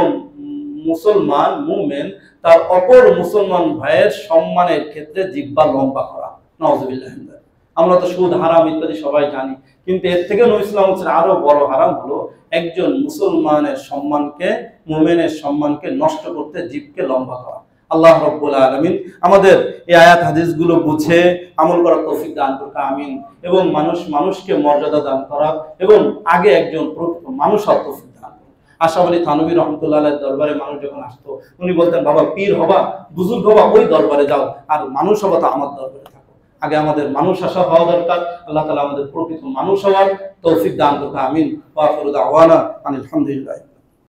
মুসলমান মুমিন তার অপর মুসলমান ভাইয়ের সম্মানের ক্ষেত্রে জিহ্বা লম্বা করা। নাউযুবিল্লাহ। আমরা তো সুদ হারাম ইত্যাদি সবাই জানি, কিন্তু এর থেকে নবী ইসলাম বলছেন আরো বড় হারাম হলো একজন মুসলমানের সম্মানকে, মুমিনের সম্মানকে নষ্ট করতে, জীবকে লম্বা করা। আল্লাহ রাব্বুল আলামিন আমাদের এই আয়াত হাদিসগুলো বুঝে আমল করার তৌফিক দান করুক, আমিন। এবং মানুষকে মর্যাদা দান করা এবং আগে একজন প্রকৃত মানুষ হওয়ার তৌফিক দান করুক। আশরাফ আলী থানভী রহমতুল্লাহ আলাইহির দরবারে মানুষ যখন আসতো, উনি বলতেন, বাবা পীর হবা, বুজুর্গ হবা, ওই দরবারে যাও, আর মানুষ হবা তো আমার দরবারে থাকো। আগে আমাদের মানুষ আসা হওয়া দরকার। আল্লাহ তাআলা আমাদের প্রকৃত মানুষ হওয়ার তৌফিক দান করুক, আমিন। ওয়া আখিরু দাওয়ানা আলহামদুলিল্লাহ।